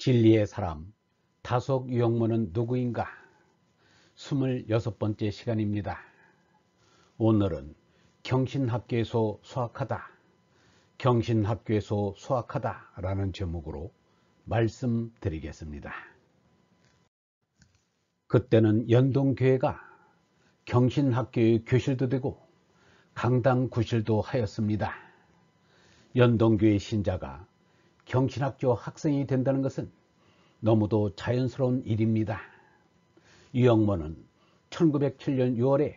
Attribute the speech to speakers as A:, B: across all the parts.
A: 진리의 사람 다속 유영모는 누구인가? 26번째 시간입니다. 오늘은 경신학교에서 수학하다, 경신학교에서 수학하다 라는 제목으로 말씀드리겠습니다. 그때는 연동교회가 경신학교의 교실도 되고 강당 구실도 하였습니다. 연동교회 신자가 경신학교 학생이 된다는 것은 너무도 자연스러운 일입니다. 유영모는 1907년 6월에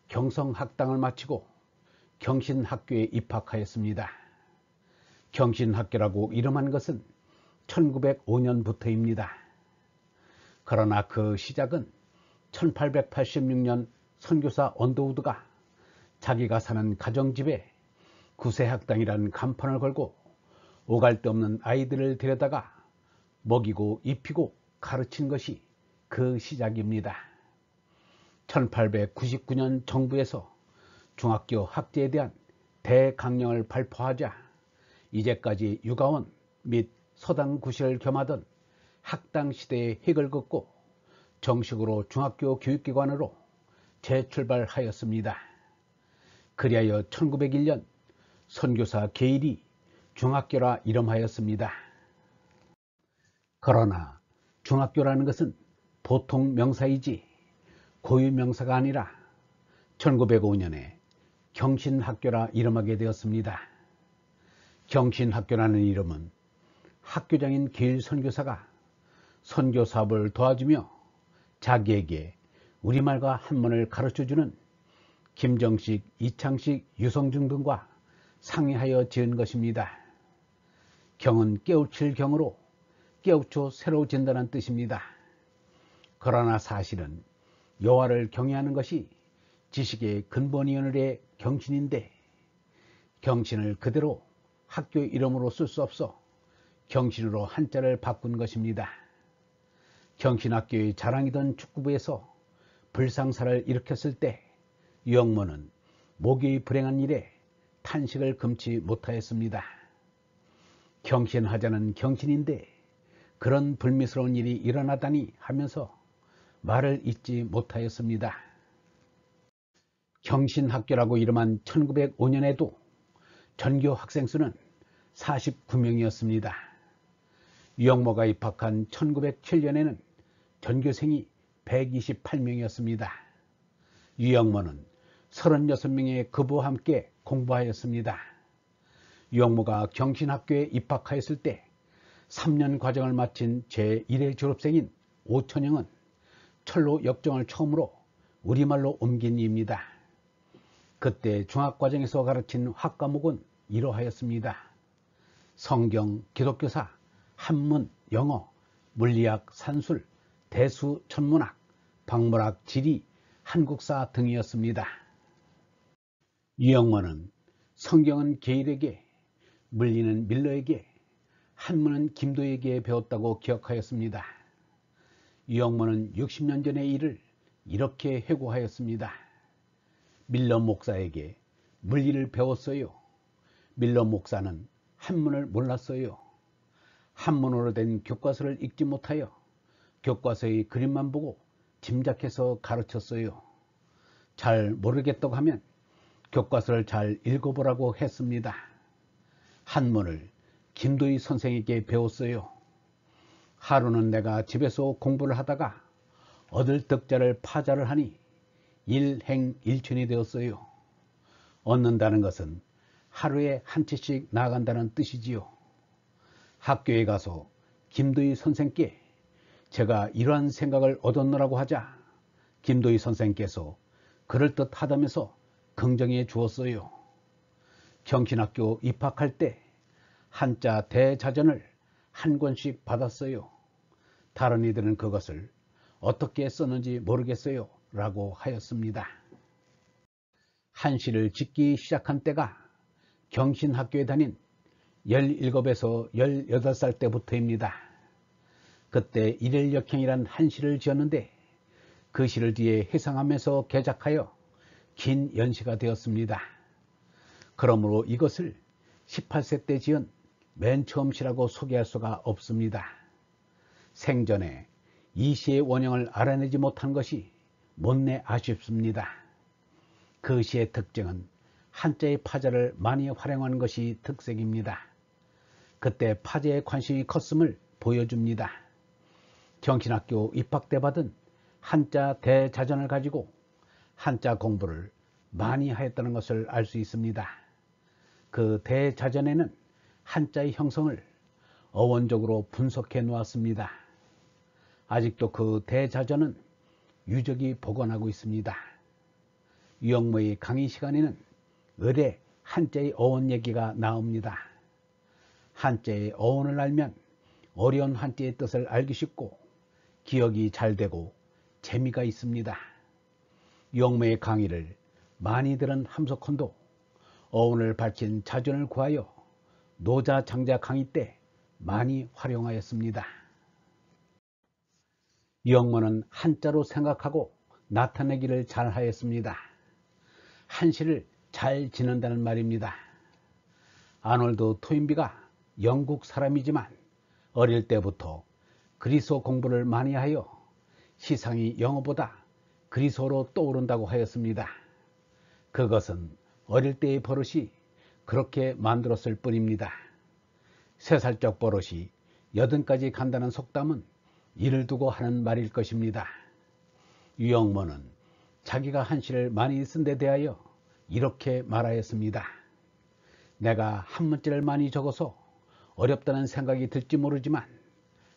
A: 경성학당을 마치고 경신학교에 입학하였습니다. 경신학교라고 이름한 것은 1905년부터입니다. 그러나 그 시작은 1886년 선교사 언더우드가 자기가 사는 가정집에 구세학당이라는 간판을 걸고 오갈 데 없는 아이들을 데려다가 먹이고 입히고 가르친 것이 그 시작입니다. 1899년 정부에서 중학교 학제에 대한 대강령을 발표하자 이제까지 육아원 및 서당구실을 겸하던 학당시대의 핵을 긋고 정식으로 중학교 교육기관으로 재출발하였습니다. 그리하여 1901년 선교사 게일이 중학교라 이름하였습니다. 그러나 중학교라는 것은 보통 명사이지 고유 명사가 아니라 1905년에 경신학교라 이름하게 되었습니다. 경신학교라는 이름은 학교장인 게일 선교사가 선교 사업을 도와주며 자기에게 우리말과 한문을 가르쳐주는 김정식, 이창식, 유성중 등과 상의하여 지은 것입니다. 경은 깨우칠 경으로 깨우쳐 새로 진다는 뜻입니다. 그러나 사실은 여호와를 경외하는 것이 지식의 근본이오늘의 경신인데 경신을 그대로 학교 이름으로 쓸 수 없어 경신으로 한자를 바꾼 것입니다. 경신학교의 자랑이던 축구부에서 불상사를 일으켰을 때 유영모는 목이 불행한 일에 탄식을 금치 못하였습니다. 경신하자는 경신인데 그런 불미스러운 일이 일어나다니 하면서 말을 잇지 못하였습니다. 경신학교라고 이름한 1905년에도 전교 학생 수는 49명이었습니다. 유영모가 입학한 1907년에는 전교생이 128명이었습니다. 유영모는 36명의 그부와 함께 공부하였습니다. 유영모가 경신학교에 입학하였을 때 3년 과정을 마친 제1회 졸업생인 오천영은 철로 역정을 처음으로 우리말로 옮긴 이입니다. 그때 중학과정에서 가르친 학과목은 이러하였습니다. 성경, 기독교사, 한문, 영어, 물리학, 산술, 대수, 천문학, 박물학, 지리, 한국사 등이었습니다. 유영모는 성경은 게일에게, 물리는 밀러에게, 한문은 김도에게 배웠다고 기억하였습니다. 유영모는 60년 전의 일을 이렇게 회고하였습니다. 밀러 목사에게 물리를 배웠어요. 밀러 목사는 한문을 몰랐어요. 한문으로 된 교과서를 읽지 못하여 교과서의 그림만 보고 짐작해서 가르쳤어요. 잘 모르겠다고 하면 교과서를 잘 읽어보라고 했습니다. 한문을 김도희 선생에게 배웠어요. 하루는 내가 집에서 공부를 하다가 얻을 덕자를 파자를 하니 일행일춘이 되었어요. 얻는다는 것은 하루에 한 채씩 나간다는 뜻이지요. 학교에 가서 김도희 선생께 제가 이러한 생각을 얻었노라고 하자 김도희 선생께서 그럴듯하다면서 긍정해 주었어요. 경신학교 입학할 때 한자 대자전을 한 권씩 받았어요. 다른 이들은 그것을 어떻게 썼는지 모르겠어요 라고 하였습니다. 한시를 짓기 시작한 때가 경신학교에 다닌 17에서 18살 때부터입니다. 그때 일일역행이란 한시를 지었는데 그 시를 뒤에 해상하면서 개작하여 긴 연시가 되었습니다. 그러므로 이것을 18세 때 지은 맨 처음 시라고 소개할 수가 없습니다. 생전에 이 시의 원형을 알아내지 못한 것이 못내 아쉽습니다. 그 시의 특징은 한자의 파자를 많이 활용한 것이 특색입니다. 그때 파자에 관심이 컸음을 보여줍니다. 경신학교 입학 때 받은 한자 대자전을 가지고 한자 공부를 많이 하였다는 것을 알 수 있습니다. 그 대자전에는 한자의 형성을 어원적으로 분석해 놓았습니다. 아직도 그 대자전은 유적이 복원하고 있습니다. 유영모의 강의 시간에는 을의 한자의 어원 얘기가 나옵니다. 한자의 어원을 알면 어려운 한자의 뜻을 알기 쉽고 기억이 잘 되고 재미가 있습니다. 유영모의 강의를 많이 들은 함석헌도 어원을 밝힌 자전을 구하여 노자 장자 강의 때 많이 활용하였습니다. 유영모는 한자로 생각하고 나타내기를 잘 하였습니다. 한시를 잘 지낸다는 말입니다. 아놀드 토인비가 영국 사람이지만 어릴 때부터 그리스어 공부를 많이 하여 시상이 영어보다 그리스어로 떠오른다고 하였습니다. 그것은 어릴 때의 버릇이 그렇게 만들었을 뿐입니다. 3살적 버릇이 80까지 간다는 속담은 이를 두고 하는 말일 것입니다. 유영모는 자기가 한시를 많이 쓴 데 대하여 이렇게 말하였습니다. 내가 한문자를 많이 적어서 어렵다는 생각이 들지 모르지만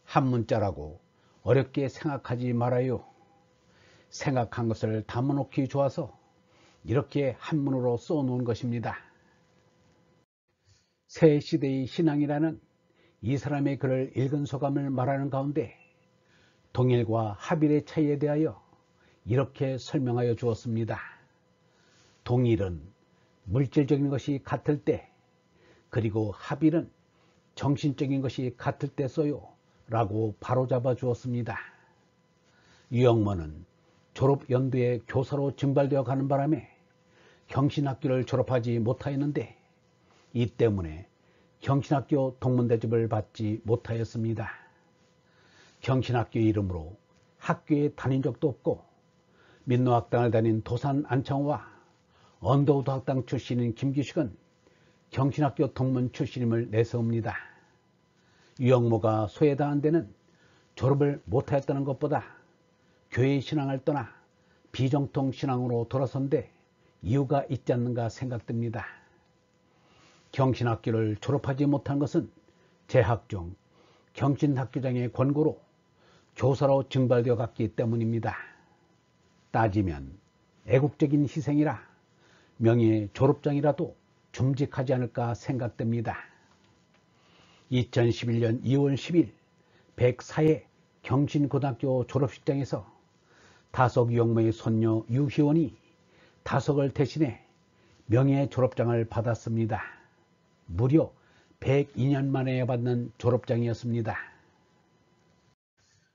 A: 한문자라고 어렵게 생각하지 말아요. 생각한 것을 담아놓기 좋아서 이렇게 한문으로 써놓은 것입니다. 새 시대의 신앙이라는 이 사람의 글을 읽은 소감을 말하는 가운데 동일과 합일의 차이에 대하여 이렇게 설명하여 주었습니다. 동일은 물질적인 것이 같을 때, 그리고 합일은 정신적인 것이 같을 때 써요 라고 바로잡아 주었습니다. 유영모는 졸업 연도에 교사로 증발되어 가는 바람에 경신학교를 졸업하지 못하였는데 이 때문에 경신학교 동문대접을 받지 못하였습니다. 경신학교 이름으로 학교에 다닌 적도 없고 민노학당을 다닌 도산 안창호와 언더우드 학당 출신인 김규식은 경신학교 동문 출신임을 내세웁니다. 유영모가 소외당한 데는 졸업을 못하였다는 것보다 교회 신앙을 떠나 비정통 신앙으로 돌아선 데 이유가 있지 않는가 생각됩니다. 경신학교를 졸업하지 못한 것은 재학 중 경신학교장의 권고로 교사로 증발되어 갔기 때문입니다. 따지면 애국적인 희생이라 명예 졸업장이라도 줌직하지 않을까 생각됩니다. 2011년 2월 10일 104회 경신고등학교 졸업식장에서 다석 유영모의 손녀 유희원이 다석을 대신해 명예 졸업장을 받았습니다. 무려 102년 만에 받는 졸업장이었습니다.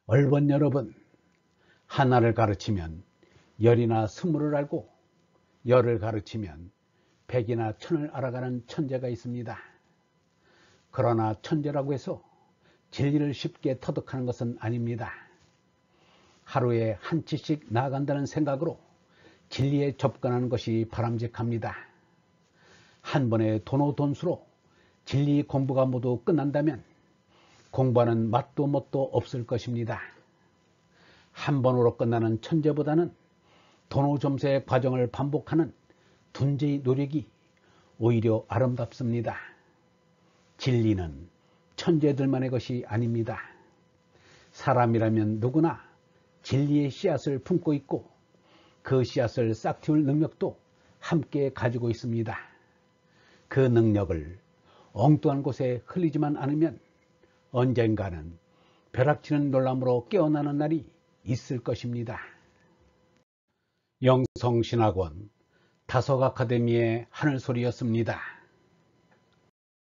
A: 얼번 여러분, 하나를 가르치면 열이나 스물을 알고 열을 가르치면 백이나 천을 알아가는 천재가 있습니다. 그러나 천재라고 해서 진리를 쉽게 터득하는 것은 아닙니다. 하루에 한 치씩 나아간다는 생각으로 진리에 접근하는 것이 바람직합니다. 한 번에 돈오돈수로 진리 공부가 모두 끝난다면 공부하는 맛도 멋도 없을 것입니다. 한 번으로 끝나는 천재보다는 돈오점수의 과정을 반복하는 둔재의 노력이 오히려 아름답습니다. 진리는 천재들만의 것이 아닙니다. 사람이라면 누구나 진리의 씨앗을 품고 있고 그 씨앗을 싹틔울 능력도 함께 가지고 있습니다. 그 능력을 엉뚱한 곳에 흘리지만 않으면 언젠가는 벼락치는 놀람으로 깨어나는 날이 있을 것입니다. 영성신학원 다석아카데미의 하늘소리였습니다.